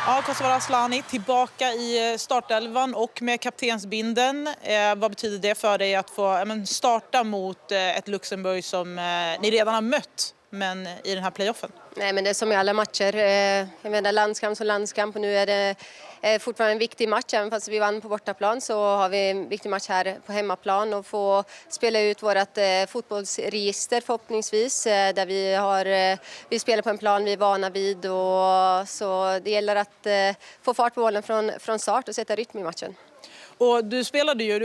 Ja, Kosovare Asllani tillbaka i startelvan och med kaptensbinden. Vad betyder det för dig att få starta mot ett Luxemburg som ni redan har mött, men i den här playoffen? Nej, men det är som i alla matcher. Jag menar landskamp som landskamp, och nu är det fortfarande en viktig match. Även fast vi vann på bortaplan så har vi en viktig match här på hemmaplan och få spela ut vårt fotbollsregister förhoppningsvis. Där vi spelar på en plan vi är vana vid, och så det gäller att få fart på bollen från start och sätta rytm i matchen. Och du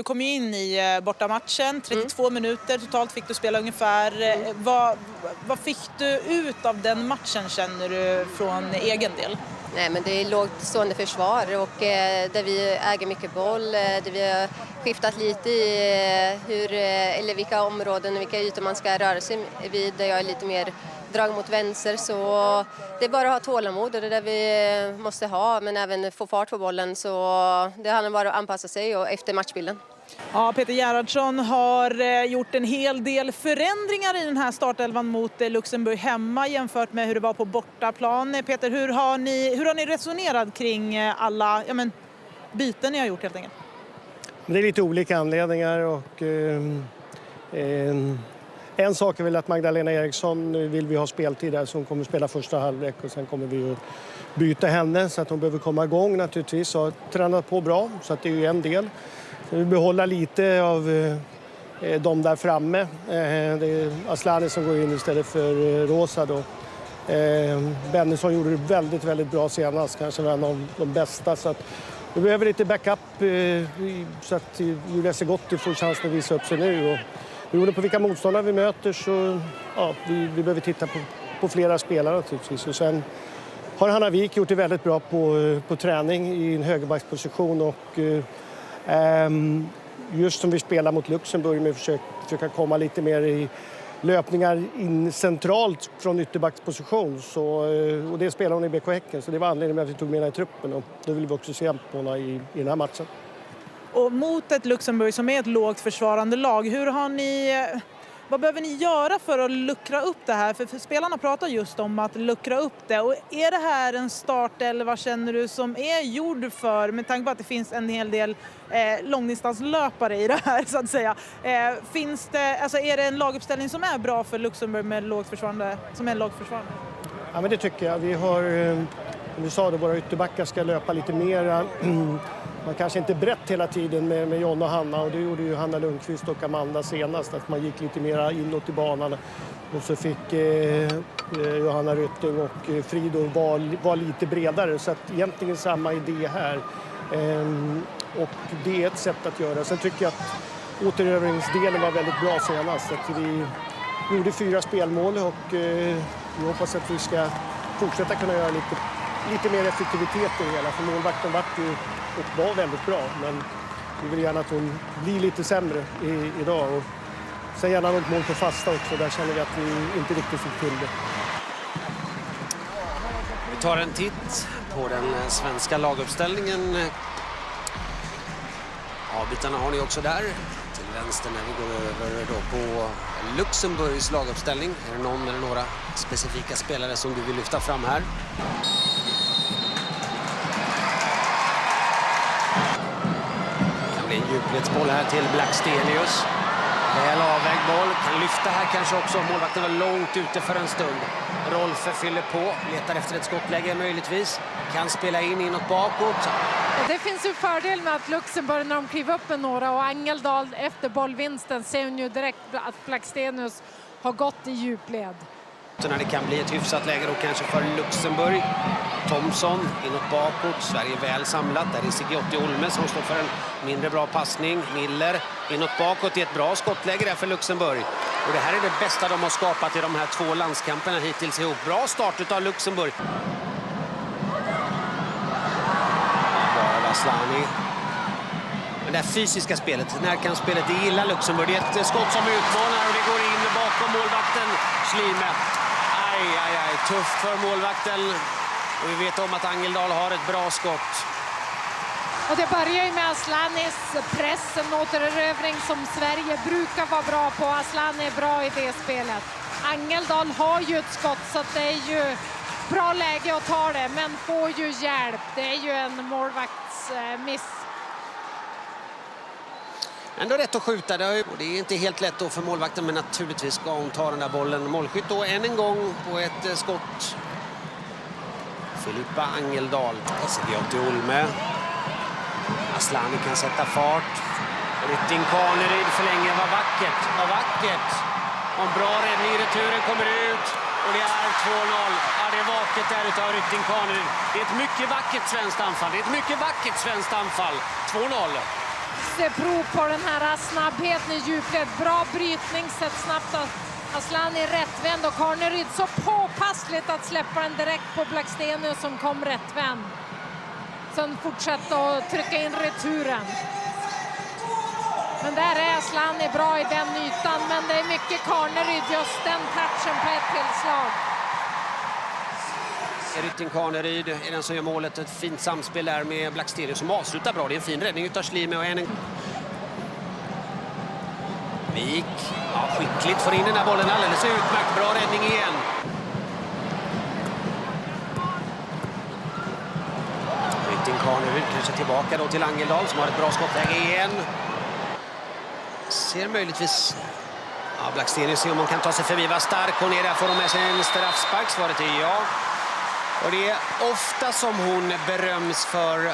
kom ju in i bortamatchen, 32 minuter totalt fick du spela ungefär. Vad fick du ut av den matchen, känner du, från egen del? Nej, men det är lågt stående försvar och där vi äger mycket boll, där vi har skiftat lite i vilka områden och vilka ytor man ska röra sig vid, där jag är lite mer drag mot vänster, så det är bara att ha tålamod, och det är det vi måste ha, men även få fart på bollen, så det handlar bara om att anpassa sig och efter matchbilden. Ja, Peter Gerhardsson har gjort en hel del förändringar i den här startelvan mot Luxemburg hemma jämfört med hur det var på bortaplan. Peter, hur har ni resonerat kring alla byten ni har gjort helt enkelt? Det är lite olika anledningar, och en sak är väl att Magdalena Eriksson vill vi ha speltid där, så hon kommer spela första halvlek, och sen kommer vi att byta henne så att hon behöver komma igång naturligtvis, och har tränat på bra, så att det är ju en del. Vi behåller lite av dem där framme. Det är Asllani som går in istället för Rosa då. Bennison gjorde det väldigt, väldigt bra senast, kanske var en av de bästa, så att vi behöver lite backup så att Julia Segotti får chansen att visa upp sig nu. Och beroende på vilka motståndare vi möter så vi behöver titta på flera spelare naturligtvis. Och sen har Hanna Wik gjort det väldigt bra på träning i en högerbacksposition, och just som vi spelar mot Luxemburg med försöka komma lite mer i löpningar in centralt från ytterbacksposition, och det spelar hon i BK Häcken, så det var anledningen med att vi tog med henne i truppen, och då vill vi också se på henne i den här matchen. Och mot ett Luxemburg som är ett lågt försvarande lag, vad behöver ni göra för att luckra upp det här? För spelarna pratar just om att luckra upp det. Och är det här en startelva, känner du, som är gjord för, med tanke på att det finns en hel del långdistanslöpare i det här så att säga. Är det en laguppställning som är bra för Luxemburg med lågt försvarande, som är lågt försvarande? Ja, men det tycker jag. Vi har, som vi sa, våra ytterbackar ska löpa lite mer. Man kanske inte brett hela tiden med John och Hanna, och det gjorde ju Hanna Lundqvist och Amanda senast, att man gick lite mer inåt i banan, och så fick Johanna Rytting och Frido var lite bredare, så att egentligen samma idé här, och det är ett sätt att göra. Sen tycker jag att återövringsdelen var väldigt bra senast, att vi gjorde 4 spelmål, och vi hoppas att vi ska fortsätta kunna göra lite mer effektivitet i det hela, för målvakten var väldigt bra, men vi vill gärna att hon blir lite sämre idag, och sen gärna något mål på fasta också, där känner vi att vi inte riktigt fick till det. Vi tar en titt på den svenska laguppställningen. Avbytarna har ni också där till vänster när vi går över då på Luxemburgs laguppställning. Är det någon eller några specifika spelare som du vill lyfta fram här? En djupledsboll här till Blackstenius. Väl avvägd boll. Kan lyfta här kanske också. Målvakten var långt ute för en stund. Rolfe fyller på. Letar efter ett skottläge möjligtvis. Kan spela inåt bakåt. Det finns ju fördel med att Luxemburg, när de kliver upp med några, och Angeldal efter bollvinsten ser hon ju direkt att Blackstenius har gått i djupled. När det kan bli ett hyfsat läge då kanske för Luxemburg. Thomson inåt bakåt. Sverige väl samlat. Där är Sigiotti Olme som står för en mindre bra passning. Miller inåt bakåt i ett bra skottläge där för Luxemburg. Och det här är det bästa de har skapat i de här 2 landskamperna hittills ihop. Bra start av Luxemburg. Bra Asllani. Men det här fysiska spelet, närkampsspelet, det gillar Luxemburg. Det är ett skott som utmanar, och det går in bakom målvakten Schlyme. Aj, tufft för målvakten. Och vi vet om att Angeldal har ett bra skott. Och det börjar ju med Asllanis press, en återerövring som Sverige brukar vara bra på. Asllani är bra i det spelet. Angeldal har ju ett skott, så att det är ju bra läge att ta det, men får ju hjälp. Det är ju en målvaktsmiss. Ändå rätt att skjuta. Det är inte helt lätt då för målvakten, men naturligtvis ska hon ta den där bollen. Målskytt då än en gång på ett skott. Filippa Angeldal. SG80 Olme. Aslani kan sätta fart. Rytting Kaneryd förlänger. Vad vackert. Vad vackert. Och en bra räddning i returen kommer ut. Och det är 2-0. Ja, det är vackert där utav Rytting Kaneryd. Det är ett mycket vackert svenskt anfall. Det är ett mycket vackert svenskt anfall. 2-0. Se prov på den här snabbheten i djupled. Bra brytning, sätt snabbt Aslani rättvänd och Kaneryd så påpassligt att släppa den direkt på Blackstenius som kom rättvänd. Sen fortsätta att trycka in returen. Men där är Aslani bra i den ytan, men det är mycket Kaneryd, just den touchen på ett tillslag. Rytting Kaneryd är den som gör målet. Ett fint samspel där med Blackstenius som avslutar bra. Det är en fin räddning utav Schlime och en... Wik, ja, skickligt får in den här bollen, alldeles utmärkt. Bra räddning igen. Rytting Kaneryd kanske tillbaka då till Angeldal som har ett bra skottläge igen. Ser möjligtvis... Ja, Blackstenius ser om hon kan ta sig förbi. Vad stark hon är där. Får de med sig en straffspark? Svaret är ja. Och det är ofta som hon beröms för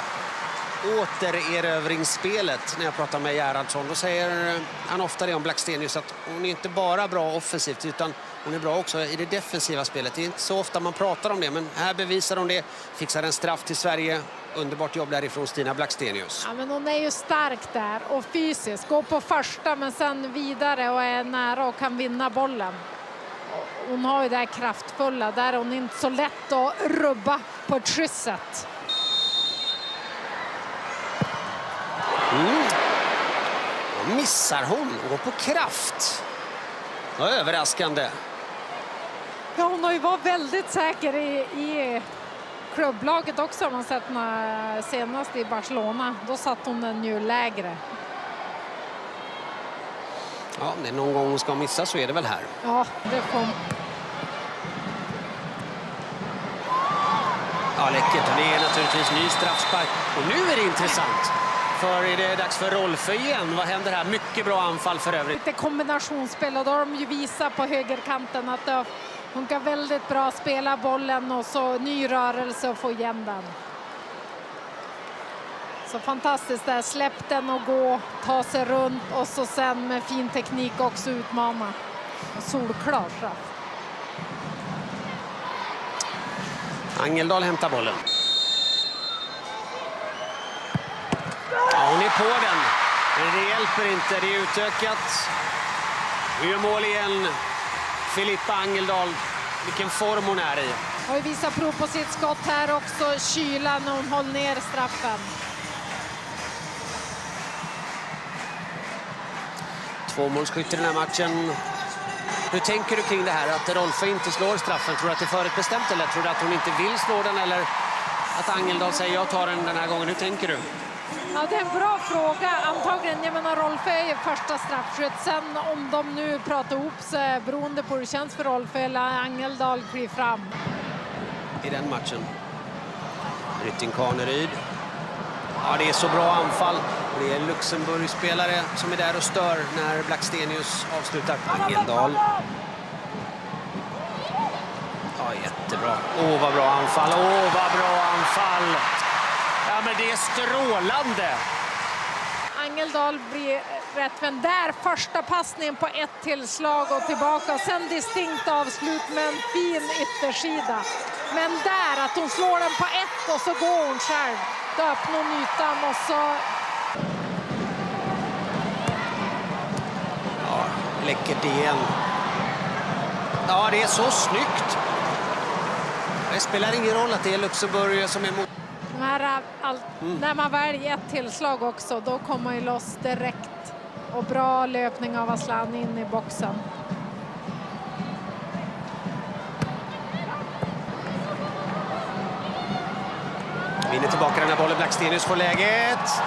återerövringsspelet. När jag pratar med Gerhardsson, då säger han ofta det om Blackstenius, att hon är inte bara bra offensivt utan hon är bra också i det defensiva spelet. Det är inte så ofta man pratar om det, men här bevisar hon det. Fixar en straff till Sverige. Underbart jobb därifrån Stina Blackstenius. Ja, men hon är ju stark där och fysisk. Går på första men sen vidare och är nära och kan vinna bollen. Hon har ju det här kraftfulla. Där är hon inte så lätt att rubba på ett schysst sätt. Då missar hon och går på kraft. Ja, överraskande. Ja, hon har ju varit väldigt säker i klubblaget också. Har man sett senast i Barcelona. Då satt hon den ju lägre. Ja, det är någon gång hon ska missa så är det väl här. Ja, det kom. Ja, läckert. Det är naturligtvis ny straffspark. Och nu är det intressant. För är det dags för Rolfö igen. Vad händer här? Mycket bra anfall för övrigt. Lite kombinationsspel och då har de ju visat på högerkanten att det funkar väldigt bra. Spela bollen och så ny rörelse och få igen den. Så fantastiskt där. Släpp den och gå, ta sig runt och så sen med fin teknik också utmana. Solklar straff. Angeldal hämtar bollen. Ja, hon är på den. Men det hjälper inte. Det är utökat. Vi gör mål igen. Filippa Angeldal. Vilken form hon är i. Har ju visat prov på sitt skott här också. Kyla när hon håller ner straffen. Tvåmålsskytt i den här matchen. Hur tänker du kring det här att Rolfö inte slår straffen? Tror du att det är förutbestämt eller tror du att hon inte vill slå den eller att Angeldal säger jag tar den här gången? Hur tänker du? Ja, det är en bra fråga. Antagligen, jag menar Rolfö är ju första straffskytt. Sen om de nu pratar ihop sig beroende på hur det känns för Rolfö eller Angeldal kliver fram. I den matchen. Rytting Kaneryd. Ja, det är så bra anfall. Det är Luxemburg-spelare som är där och stör när Blackstenius avslutar. Angeldal. Ja, jättebra. Åh, vad bra anfall. Åh, vad bra anfall. Ja, men det är strålande. Angeldal blir rättvänd. Där första passningen på ett tillslag och tillbaka. Sen distinkt avslut med en fin yttersida. Men där att hon slår den på ett och så går hon själv. Då öppnar hon ytan och så... Ja, läckert igen. Ja, det är så snyggt. Det spelar ingen roll att det är Luxemburg som är mot. När man väljer ett tillslag också, då kommer man ju loss direkt. Och bra löpning av Aslani in i boxen. Vinner tillbaka den här bollen. Blackstenius får läget.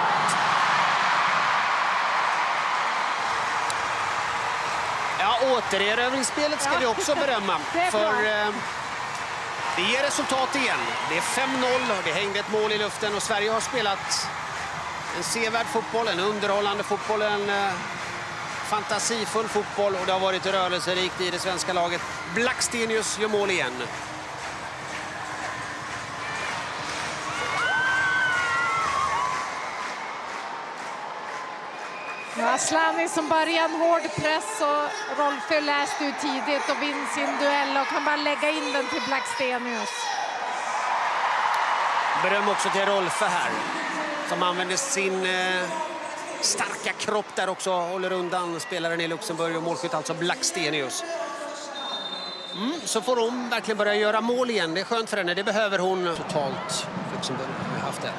Ja, återerövringsspelet ska vi också berömma. Det är för Det ger resultat igen. Det är 5-0 och det hängde ett mål i luften och Sverige har spelat en sevärd fotboll, en underhållande fotboll, en fantasifull fotboll och det har varit rörelserikt i det svenska laget. Blackstenius gör mål igen. Asllani som börjar en hård press och Rolfö läste ju tidigt och vinner sin duell och kan bara lägga in den till Blackstenius. Beröm också till Rolfö här som använder sin starka kropp där också, håller undan spelaren i Luxemburg och målskytt alltså Blackstenius. Så får hon verkligen börja göra mål igen. Det är skönt för henne, det behöver hon totalt. Luxemburg har haft det.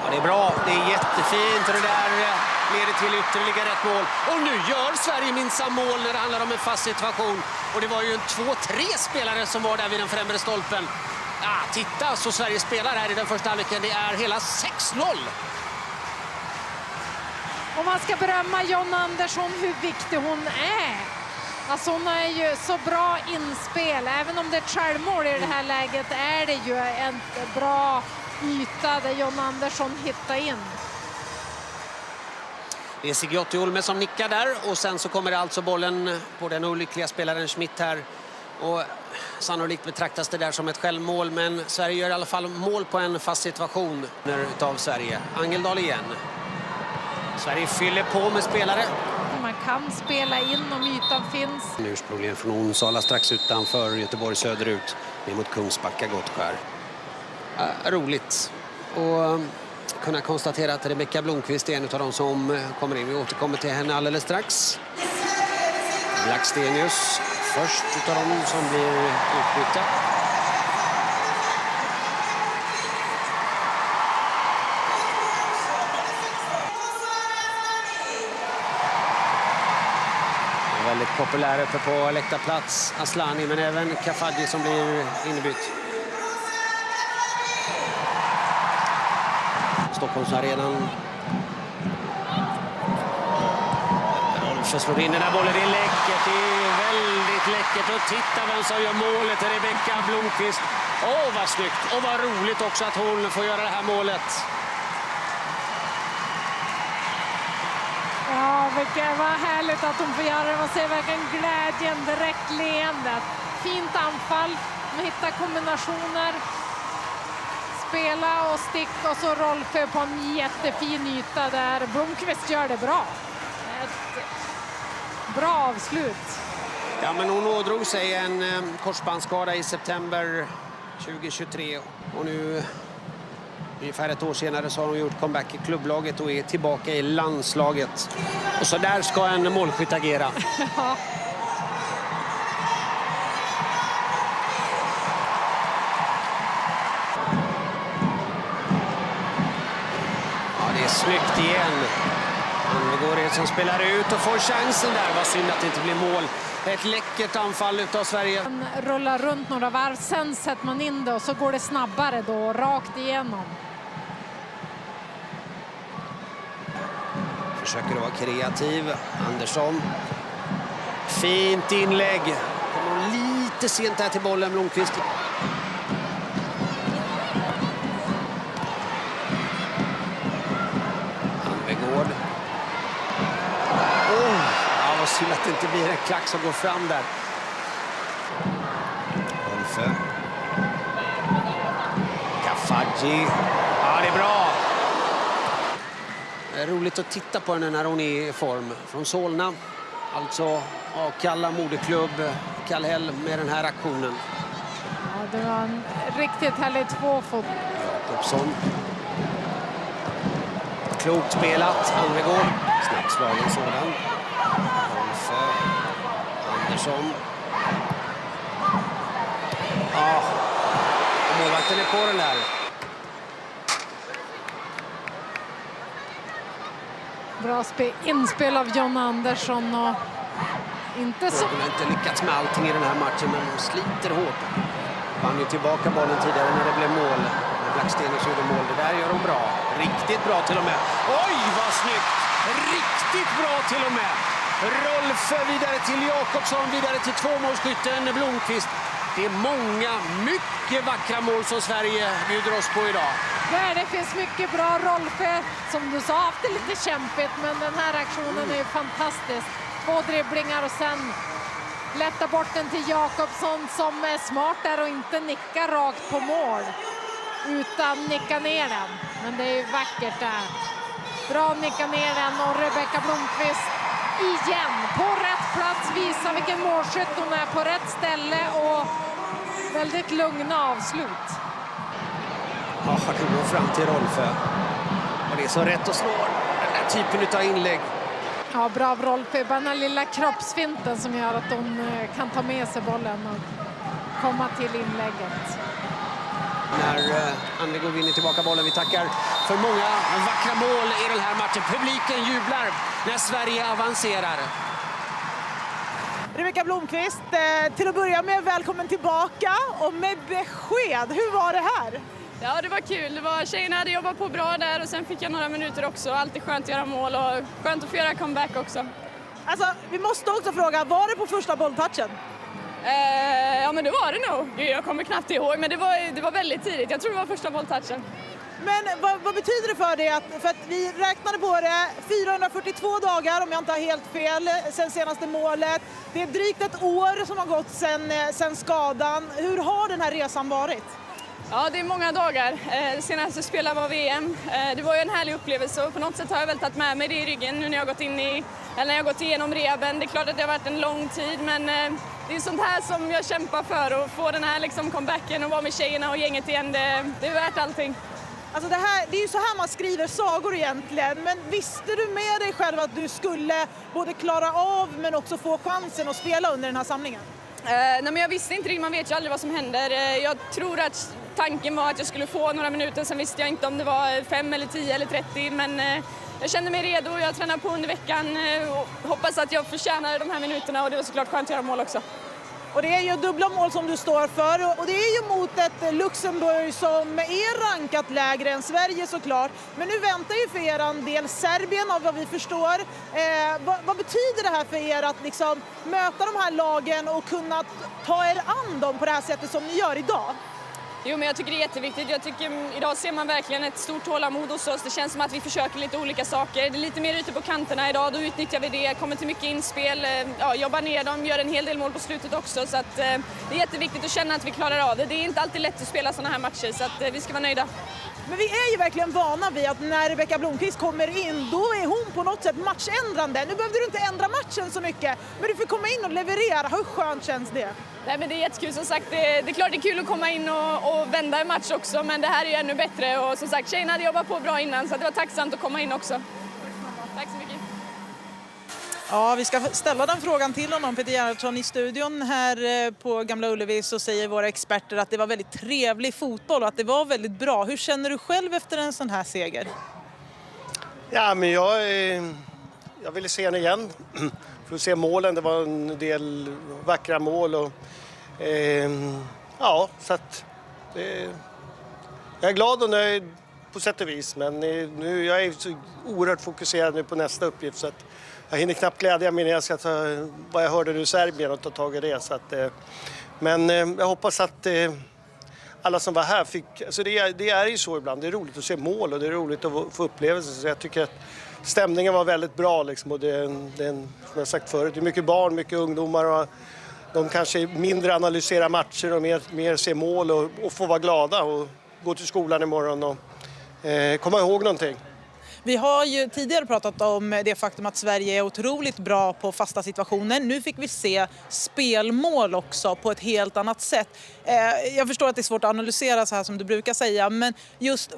Ja, det är bra, det är jättefint och det där leder till ytterligare ett mål. Och nu gör Sverige minsann mål när det handlar om en fast situation. Och det var ju en 2-3 spelare som var där vid den främre stolpen. Titta så Sverige spelar här i den första halvleken. Det är hela 6-0. Och man ska berömma Jonna Andersson hur viktig hon är. Alltså hon är ju så bra inspel. Även om det är ett självmål i det här läget är det ju en bra yta där Jonna Andersson hittar in. Det är Sigiotti Olme som nickar där och sen så kommer det alltså bollen på den olyckliga spelaren Schmidt här. Och sannolikt betraktas det där som ett självmål, men Sverige gör i alla fall mål på en fast situation utav Sverige. Angeldal igen. Sverige fyller på med spelare. Man kan spela in om ytan finns. Ursprungligen från Onsala strax utanför Göteborg söderut. Ner mot Kungsbacka Gottskär. Roligt. Och kunna konstatera att Rebecka Blomqvist är en av de som kommer in. Vi återkommer till henne alldeles strax. Blackstenius först utav dem som blir utbytta. Väldigt populär uppe på läktarplats, Asllani, men även Kafaji som blir inbytt. Stockholmsarenan. Rolfö slår in den här bollen, det är läckert, det är väldigt läckert. Och titta vem som gör målet, Rebecka Blomqvist. Vad snyggt och vad roligt också att hon får göra det här målet. Ja, vad härligt att hon får göra det. Man ser verkligen glädjen, direkt leendet. Fint anfall, man hittar kombinationer. Spela och stick och så Rolfö på en jättefin yta där Blomqvist gör det bra. Ett bra avslut. Ja, men hon ådrog sig en korsbandsskada i september 2023 och nu ungefär ett år senare så har hon gjort comeback i klubblaget och är tillbaka i landslaget. Och så där ska en målskytt agera. Ja. Det är snyggt igen. Det går det som spelar ut och får chansen där. Vad synd att det inte blir mål. Ett läckert anfall utav Sverige. Man rullar runt några varv, sen sätter man in det och så går det snabbare då, rakt igenom. Försöker att vara kreativ. Andersson. Fint inlägg. Kommer lite sent här till bollen, Blomqvist. Anvegård. Vad synd att det inte blir en klack som går fram där. Rolfö. Kafaji. Ja, det är bra. Det är roligt att titta på henne när hon är i form. Från Solna. Alltså Akalla moderklubb. Kallhäll med den här aktionen. Ja, det var en riktigt härlig tvåfot. Jakobsson. Klokt spelat. Anvegård. Snabbt slagen sådan. Rolfö. Andersson. Ja. Målvakten är på den där. Bra inspel av Jonna Andersson och inte så... Hon har inte lyckats med allting i den här matchen, men hon sliter hårt. Vann ju tillbaka bollen tidigare när det blev mål. När Blackstenius gjorde mål. Det där gör hon bra. Riktigt bra till och med. Oj, vad snyggt! Riktigt bra till och med. Rolfö vidare till Jakobsson, vidare till tvåmålsskytten Blomqvist. Det är många, mycket vackra mål som Sverige bjuder oss på idag. Det finns mycket bra. Rolfö, som du sa, har haft det lite kämpigt, men den här aktionen är ju fantastisk. 2 dribblingar och sen lätta bort den till Jakobsson som är smart där och inte nickar rakt på mål utan nickar ner den. Men det är ju vackert där. Bra nicka ner den och Rebecka Blomqvist igen på rätt plats, visar vilken målskytt hon är, på rätt ställe och väldigt lugna avslut. Ja, det går fram till Rolfö. Och det är så rätt att slå den där typen av inlägg. Ja, bra av Rolfö. Bara den här lilla kroppsfinten som gör att hon kan ta med sig bollen och komma till inlägget. När Annegård vinner tillbaka bollen. Vi tackar för många vackra mål i den här matchen. Publiken jublar när Sverige avancerar. Rebecka Blomqvist, till att börja med välkommen tillbaka och med besked. Hur var det här? Ja, det var kul. Tjejerna hade jobbat på bra där och sen fick jag några minuter också. Alltid skönt att göra mål och skönt att få göra comeback också. Alltså, vi måste också fråga, var det på första bolltouchen? Ja, men det var det nog. Jag kommer knappt ihåg, men det var väldigt tidigt. Jag tror det var första bolltouchen. Men vad betyder det för dig? För att vi räknade på det 442 dagar, om jag inte har helt fel, sen senaste målet. Det är drygt ett år som har gått sen skadan. Hur har den här resan varit? Ja, det är många dagar. Senaste spelade var VM. Det var ju en härlig upplevelse och på något sätt har jag väl tagit med mig det i ryggen nu när jag har gått igenom rehaben. Det är klart att det har varit en lång tid, men det är sånt här som jag kämpar för, att få den här liksom comebacken och vara med tjejerna och gänget igen. Det är värt allting. Alltså det är ju så här man skriver sagor egentligen, men visste du med dig själv att du skulle både klara av men också få chansen att spela under den här samlingen? Nej, men jag visste inte riktigt, man vet ju aldrig vad som händer. Jag tror att tanken var att jag skulle få några minuter, sen visste jag inte om det var 5 eller 10 eller 30, men jag kände mig redo, jag tränar på under veckan och hoppas att jag förtjänar de här minuterna och det var såklart skönt att göra mål också. Och det är ju dubbla mål som du står för och det är ju mot ett Luxemburg som är rankat lägre än Sverige såklart. Men nu väntar ju för er del Serbien av vad vi förstår. Vad betyder det här för er att liksom möta de här lagen och kunna ta er an dem på det här sättet som ni gör idag? Jo, men jag tycker det är jätteviktigt. Jag tycker idag ser man verkligen ett stort tålamod hos oss. Det känns som att vi försöker lite olika saker. Det är lite mer ute på kanterna idag, då utnyttjar vi det. Kommer till mycket inspel, jobbar ner dem, gör en hel del mål på slutet också. Så att, det är jätteviktigt att känna att vi klarar av det. Det är inte alltid lätt att spela såna här matcher, så att, vi ska vara nöjda. Men vi är ju verkligen vana vid att när Rebecka Blomqvist kommer in, då är hon på något sätt matchändrande. Nu behövde du inte ändra matchen så mycket, men du får komma in och leverera. Hur skönt känns det? Nej, men det är jättekul. Som sagt, det är klart det är kul att komma in och vända en match också, men det här är ju ännu bättre. Och som sagt, tjejerna hade jobbat på bra innan, så det var tacksamt att komma in också. Tack så mycket. Ja, vi ska ställa den frågan till honom, Peter Gerhardsson, i studion här på Gamla Ullevi. Så säger våra experter att det var väldigt trevlig fotboll och att det var väldigt bra. Hur känner du själv efter en sån här seger? Ja, men jag ville se den igen. För att se målen, det var en del vackra mål och ja, så att jag är glad och nöjd på sätt och vis, men nu jag är så oerhört fokuserad nu på nästa uppgift så att jag hinner knappt glädja mig när jag ska ta vad jag hörde nu i Serbien och ta tag i det. Så att, men jag hoppas att alla som var här fick, alltså det är ju så ibland, det är roligt att se mål och det är roligt att få upplevelser, så jag tycker att stämningen var väldigt bra liksom, och det som jag sagt förut, det är mycket barn, mycket ungdomar och de kanske mindre analyserar matcher och mer ser mål och får vara glada och gå till skolan imorgon och komma ihåg någonting. Vi har ju tidigare pratat om det faktum att Sverige är otroligt bra på fasta situationer. Nu fick vi se spelmål också på ett helt annat sätt. Jag förstår att det är svårt att analysera så här som du brukar säga, men just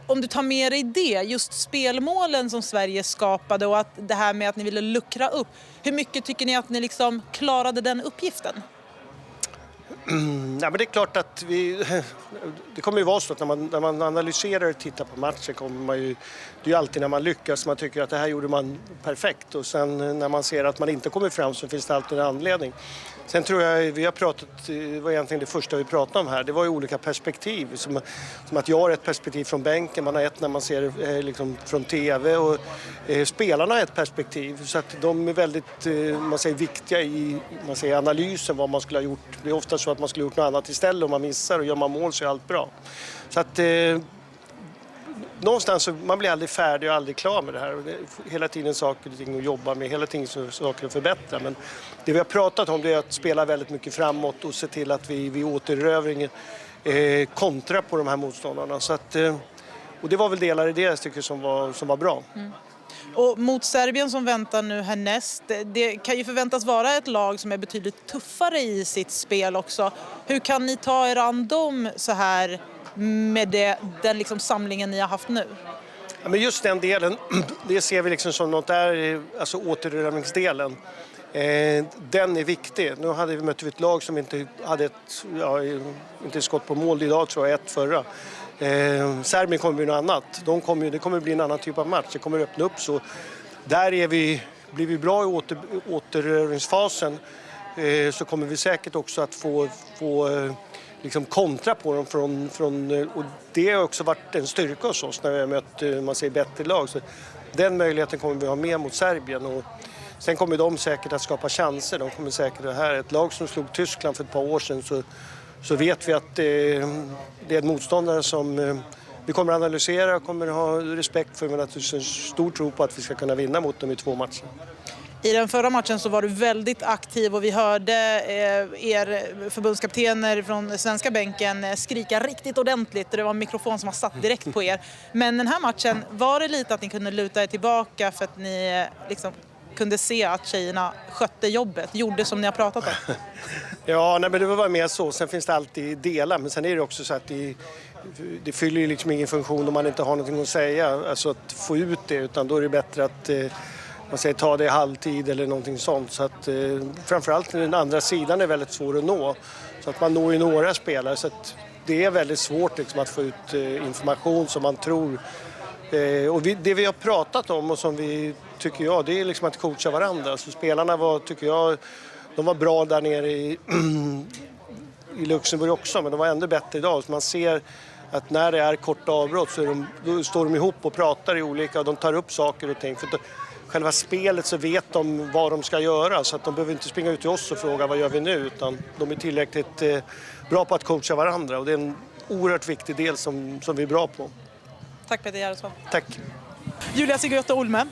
om du tar med dig det, just spelmålen som Sverige skapade och att det här med att ni ville luckra upp. Hur mycket tycker ni att ni liksom klarade den uppgiften? Ja, men det är klart att det kommer ju vara så att när man analyserar och tittar på matcher kommer man ju, det är ju alltid när man lyckas man tycker att det här gjorde man perfekt och sen när man ser att man inte kommer fram så finns det alltid en anledning. Sen tror jag vi har pratat, det var egentligen det första vi pratade om här, det var ju olika perspektiv. Som att jag har ett perspektiv från bänken, man har ett när man ser liksom från tv och spelarna har ett perspektiv. Så att de är väldigt man säger, viktiga i analysen vad man skulle ha gjort. Det är ofta så att man skulle ha gjort något annat istället om man missar och gör man mål så är allt bra. Så att någonstans så man blir aldrig färdig och aldrig klar med det här. Och det är hela tiden saker och ting att jobba med, hela tiden saker att förbättra. Men det vi har pratat om det är att spela väldigt mycket framåt och se till att vi vid återerövringen kontra på de här motståndarna. Så att, och det var väl delar i det jag tycker som var bra. Mm. Och mot Serbien som väntar nu härnäst, det kan ju förväntas vara ett lag som är betydligt tuffare i sitt spel också. Hur kan ni ta er an dem så här med den liksom samlingen ni har haft nu? Ja, men just den delen, det ser vi liksom som något där, alltså återerövringsdelen. Den är viktig. Nu hade vi mött ett lag som inte hade inte skott på mål idag, tror jag, ett förra. Serbien kommer bli något annat. Det kommer bli en annan typ av match. Det kommer öppna upp så. Där blir vi bra i återerövringsfasen så kommer vi säkert också att få liksom kontra på dem och det har också varit en styrka hos oss när vi har mött bättre lag. Så den möjligheten kommer vi ha med mot Serbien och sen kommer de säkert att skapa chanser. De kommer säkert det här. Ett lag som slog Tyskland för ett par år sedan så vet vi att det är en motståndare som vi kommer att analysera och kommer att ha respekt för, men naturligtvis en stor tro på att vi ska kunna vinna mot dem i 2 matcher. I den förra matchen så var du väldigt aktiv och vi hörde er förbundskaptener från svenska bänken skrika riktigt ordentligt. Det var en mikrofon som var satt direkt på er. Men den här matchen, var det lite att ni kunde luta er tillbaka för att ni liksom kunde se att tjejerna skötte jobbet, gjorde som ni har pratat om? Ja, nej, men det var mer så. Sen finns det alltid delar, men sen är det också så att det fyller ju liksom ingen funktion om man inte har någonting att säga, alltså att få ut det, utan då är det bättre att ta det i halvtid eller någonting sånt. Så att framförallt den andra sidan är väldigt svår att nå, så att man når ju några spelare, så att det är väldigt svårt liksom att få ut information som man tror. Och det vi har pratat om och som vi tycker jag, det är liksom att coacha varandra. Så spelarna tycker jag, de var bra där nere i Luxemburg också, men de var ännu bättre idag. Så man ser att när det är kort avbrott så då står de ihop och pratar i olika, och de tar upp saker och ting. För själva spelet så vet de vad de ska göra, så att de behöver inte springa ut till oss och fråga vad gör vi nu, utan de är tillräckligt bra på att coacha varandra, och det är en oerhört viktig del som vi är bra på. Tack Peter Gerhardsson. Tack. Julia Sigurdsdóttir-Olme.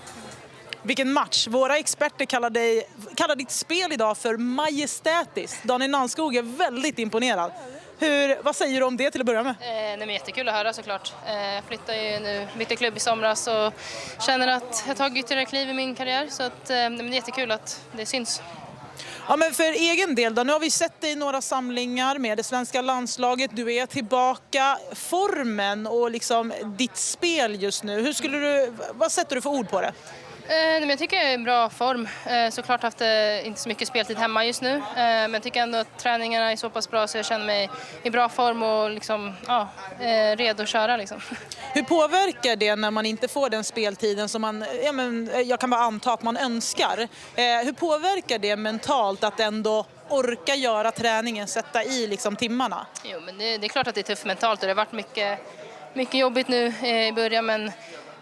Vilken match. Våra experter kallar ditt spel idag för majestätiskt. Daniel Nannskog är väldigt imponerad. Vad säger du om det till att börja med? Men jättekul att höra såklart. Jag flyttade ju nu, bytte klubb i somras och känner att jag tagit ytterligare kliv i min karriär. Så att, det är jättekul att det syns. Ja, men för egen del då, nu har vi sett dig i några samlingar med det svenska landslaget. Du är tillbaka. Formen och liksom ditt spel just nu, vad sätter du för ord på det? Men jag tycker jag är i bra form. Såklart haft inte så mycket speltid hemma just nu. Men jag tycker ändå att träningarna är så pass bra så jag känner mig i bra form och liksom, redo att köra. Liksom. Hur påverkar det när man inte får den speltiden som jag kan bara anta att man önskar? Hur påverkar det mentalt att ändå orka göra träningen, sätta i liksom timmarna? Jo, men det är klart att det är tufft mentalt och det har varit mycket jobbigt nu i början, men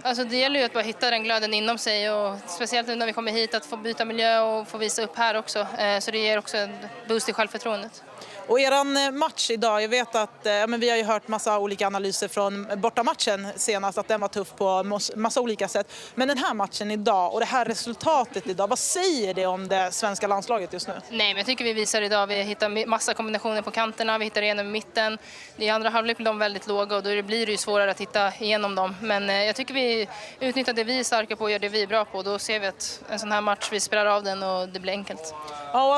alltså det gäller ju att bara hitta den glöden inom sig, och speciellt nu när vi kommer hit att få byta miljö och få visa upp här också. Så det ger också en boost i självförtroendet. Och eran match idag, jag vet att vi har ju hört massa olika analyser från bortamatchen senast, att den var tuff på massa olika sätt. Men den här matchen idag och det här resultatet idag, vad säger det om det svenska landslaget just nu? Nej, men jag tycker vi visar idag, vi hittar massa kombinationer på kanterna, vi hittar igenom mitten. I andra halvlek blir de väldigt låga och då blir det ju svårare att hitta igenom dem. Men jag tycker vi utnyttjar det vi är starka på och gör det vi är bra på. Då ser vi att en sån här match, vi spelar av den och det blir enkelt. Ja, och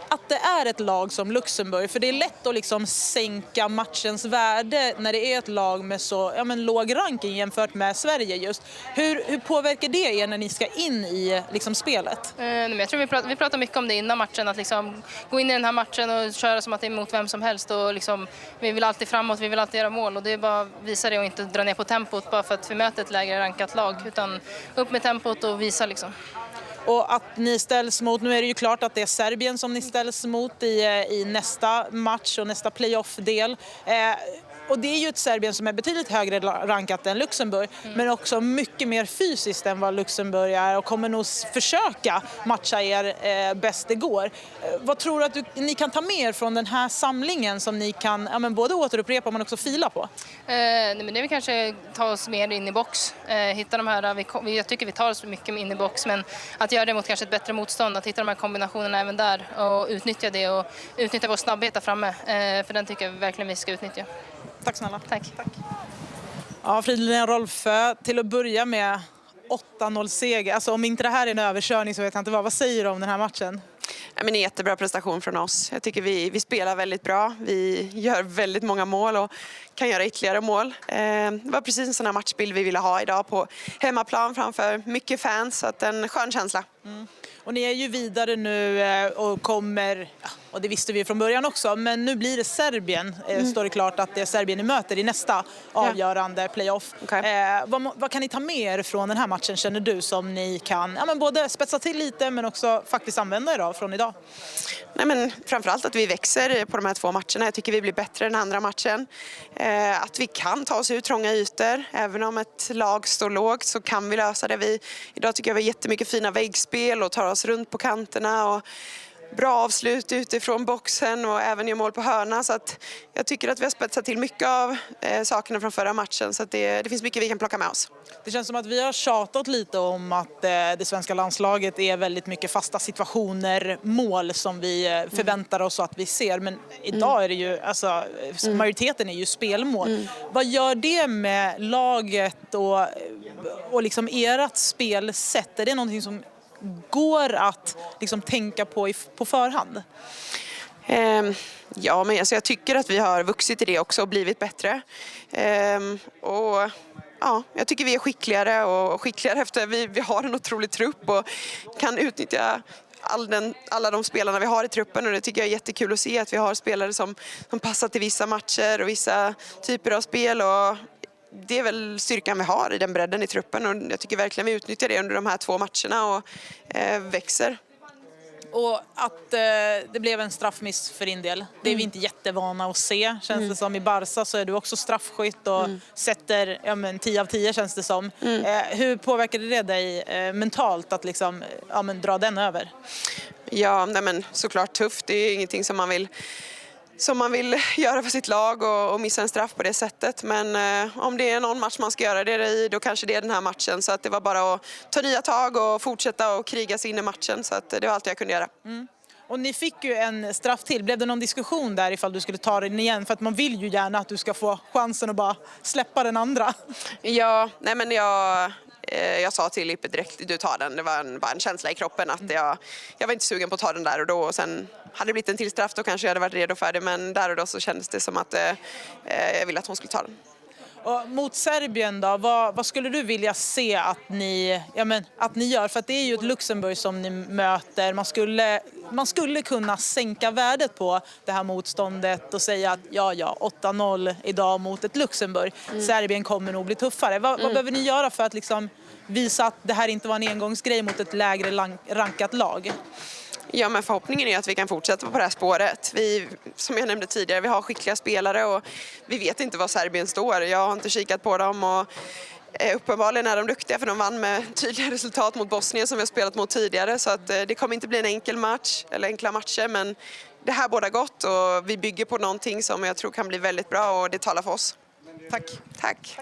att det är ett lag som Luxemburg, för det är lätt att liksom sänka matchens värde när det är ett lag med så låg ranking jämfört med Sverige just. Hur påverkar det er när ni ska in i liksom spelet? Jag tror vi pratar mycket om det innan matchen, att liksom gå in i den här matchen och köra som att det är mot vem som helst, och liksom, vi vill alltid framåt, vi vill alltid göra mål, och det är bara att visa det och inte dra ner på tempot bara för att vi möter ett lägre rankat lag, utan upp med tempot och visa liksom. Och att ni ställs mot, nu är det ju klart att det är Serbien som ni ställs mot i nästa match och nästa playoff-del. Och det är ju ett Serbien som är betydligt högre rankat än Luxemburg, men också mycket mer fysiskt än vad Luxemburg är och kommer nog försöka matcha er bäst det går. Vad tror du att ni kan ta med er från den här samlingen som ni kan både återupprepa men också fila på? Men det är väl kanske ta oss mer in i box. Hitta de här, jag tycker vi tar oss mycket in i box, men att göra det mot kanske ett bättre motstånd, att hitta de här kombinationerna även där och utnyttja det och utnyttja vår snabbhet där framme. För den tycker jag verkligen vi ska utnyttja. Tack snälla. Tack. Ja, Fridolin Rolfö, till att börja med 8-0-seger. Alltså om inte det här är en överkörning så vet jag inte vad säger du om den här matchen? Ja, men en jättebra prestation från oss. Jag tycker vi spelar väldigt bra. Vi gör väldigt många mål och kan göra ytterligare mål. Det var precis en sån här matchbild vi ville ha idag på hemmaplan framför mycket fans. Så att en skön känsla. Och ni är ju vidare nu och kommer, och det visste vi från början också, men nu blir det Serbien. Står det klart att det är Serbien ni möter i nästa avgörande playoff. Okay. Vad kan ni ta med er från den här matchen, känner du, som ni kan både spetsa till lite men också faktiskt använda er av från idag? Nej, men framförallt att vi växer på de här 2 matcherna. Jag tycker vi blir bättre den andra matchen. Att vi kan ta oss ut trånga ytor. Även om ett lag står lågt så kan vi lösa det. Idag tycker jag vi har jättemycket fina väggspel och tar oss runt på kanterna och bra avslut utifrån boxen och även gör mål på hörna. Så att jag tycker att vi har spetsat till mycket av sakerna från förra matchen, så att det finns mycket vi kan plocka med oss. Det känns som att vi har tjatat lite om att det svenska landslaget är väldigt mycket fasta situationer, mål som vi förväntar oss att vi ser. Men idag är det ju, majoriteten är ju spelmål. Vad gör det med laget och liksom ert spelsätt? Är det någonting som går att liksom tänka på förhand? Ja, men jag tycker att vi har vuxit i det också och blivit bättre. Jag tycker vi är skickligare och skickligare efter vi har en otrolig trupp och kan utnyttja alla de spelarna vi har i truppen, och det tycker jag är jättekul att se, att vi har spelare som passar till vissa matcher och vissa typer av spel, och det är väl styrkan vi har i den bredden i truppen, och jag tycker verkligen vi utnyttjar det under de här 2 matcherna och växer. Och att det blev en straffmiss för din del, det är vi inte jättevana att se. Känns det som i Barca så är du också straffskytt och sätter 10 av 10 känns det som. Hur påverkade det dig mentalt att liksom, dra den över? Ja, men såklart tufft. Det är ingenting som man vill göra för sitt lag och missa en straff på det sättet. Men om det är någon match man ska göra det i, då kanske det är den här matchen. Så att det var bara att ta nya tag och fortsätta och kriga sig in i matchen. Så att det var allt jag kunde göra. Och ni fick ju en straff till. Blev det någon diskussion där ifall du skulle ta den igen? För att man vill ju gärna att du ska få chansen att bara släppa den andra. Ja, nej men jag sa till Lippe direkt, du tar den. Det var bara en känsla i kroppen att jag var inte sugen på att ta den där och då. Och sen hade det blivit en till straff, då kanske jag hade varit redo för det. Men där och då så kändes det som att jag ville att hon skulle ta den. Och mot Serbien då, vad skulle du vilja se att ni gör? För att det är ju ett Luxemburg som ni möter. Man skulle kunna sänka värdet på det här motståndet och säga att 8-0 idag mot ett Luxemburg. Serbien kommer nog bli tuffare. Vad behöver ni göra för att liksom visa att det här inte var en engångsgrej mot ett lägre rankat lag? Ja, men förhoppningen är att vi kan fortsätta på det här spåret. Som jag nämnde tidigare, vi har skickliga spelare och vi vet inte var Serbien står. Jag har inte kikat på dem och uppenbarligen är de duktiga, för de vann med tydliga resultat mot Bosnien som vi har spelat mot tidigare. Så att det kommer inte bli en enkel match eller enkla matcher, men det här båda gott och vi bygger på någonting som jag tror kan bli väldigt bra och det talar för oss. Tack.